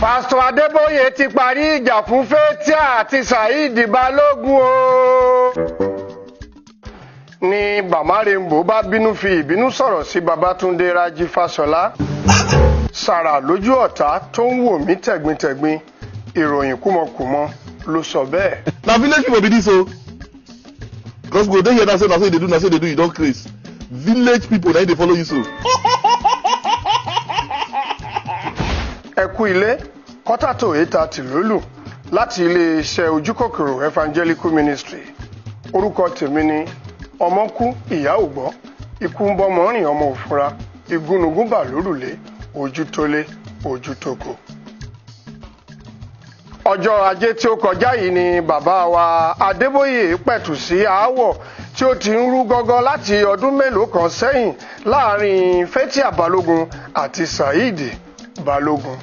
Pásítọ̀ Adébóyè ti parí ìjà fún Fétíà àti Saheed Balógun o. Ní Bàbá Rainbow bá bínú fi ìbínú sọ̀rọ̀ sí Babátúndé Rájí Fáṣọlá. Sàrà lójú ọ̀tá tó ń wò mí tẹ̀gbintẹ̀gbin, ìròyìn kúmọkùmọ ló sọ bẹ́ẹ̀. Na village people be this o. Because go dey here na say they do, na say they do, you don craze. Village people na dey follow you so. Ẹ kú ilé, kọ́tàtò ètà tìlólù láti iléeṣẹ́ ojúkòkòrò Evangelical Ministry. Orúkọ tèmi ni ọmọkú ìyá ògbọ́, ikú ń bọ́mọ rìn ọmọ òfúra, igúnnugún bà lórùlé, ojú tólé, ojú tóko. Ọjọ́ Ajé tí ó kọjá yìí ni bàbá wa Adébóyè pẹ̀tù sí aáwọ̀ tí ó ti ń rú gọ́gọ́ láti ọdún mélòó kan sẹ́yìn láàrin Fétíà Balógun àti Saheed Balógun.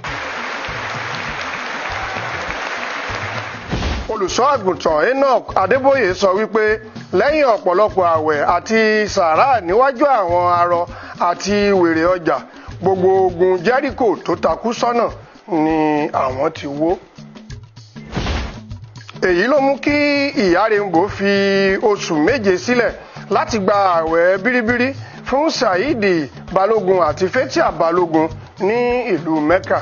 Olùṣọ́ àgùntàn Enoch Adébóyè sọ wípé lẹ́yìn ọ̀pọ̀lọpọ̀ àwẹ̀ àti sàárà níwájú àwọn arọ àti wèrè ọjà, gbogbo ogun Jẹ́ríkò tó takú sọ́nà ni àwọn ti wó. Èyí ló mú kí ìyá Rainbow fi oṣù méje sílẹ̀ láti gba àwẹ̀ bíríbírí fún Saheed Balógun àti Fétíà Balógun ní ìlú Mẹ́kà.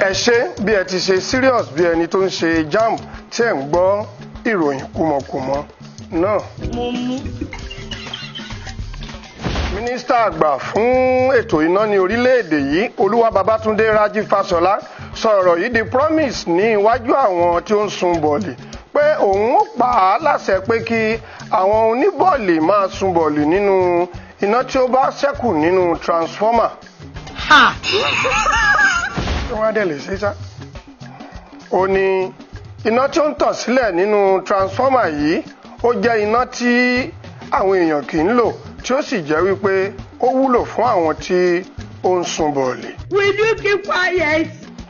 Ẹ ṣé bí ẹ ti ṣe serious bí ẹni tó ń ṣe JAMB tí ẹ ń gbọ́ ìròyìn kúmọkùmọ náà. Mínísítà àgbà fún ètò iná ní orílẹ̀-èdè yìí, Olúwa Babátúndé Rájí Fáṣọlá, sọ̀rọ̀ yìí di promise ní iwájú àwọn tí ó ń sun bọ̀ọ̀lì pé òun ó pa á láṣẹ pé kí àwọn oníbọ̀ọ̀lì máa sun bọ̀ọ̀lì nínú iná tí ó bá ṣẹ́kù nínú transformer. Wọ́n á dẹ̀ lè ṣe sá. Ó ní iná tí ó ń tàn sílẹ̀ nínú transformer yìí ó jẹ́ iná tí àwọn èèyàn kì í lò tí ó sì jẹ́ wípé ó wúlò fún àwọn tí ó ń sun bọ̀ọ̀lì. Will you keep quiet?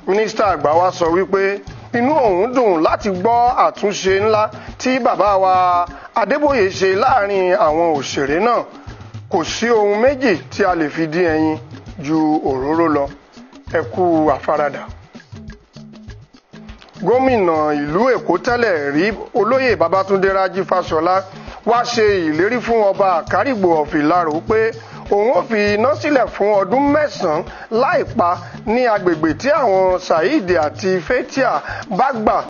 Mínísítà àgbà wa sọ wípé inú òun dùn láti gbọ́ àtúnṣe ńlá tí bàbá wa Adébóyè ṣe láàrin àwọn òṣèré náà. Kò sí ohun méjì tí a lè fi dín ẹyin ju òróró lọ. Ẹ kú àfaradà. Gómìnà ìlú Èkó tẹ́lẹ̀ rí olóyè Babátúndé Rájí Fáṣọlá wá ṣe ìlérí fún ọba Àkárìgbò of Ìlaró pé òun ó fi iná sílẹ̀ fún ọdún 9 láìpa ní agbègbè tí àwọn Saheed àti Fétíà bá gbà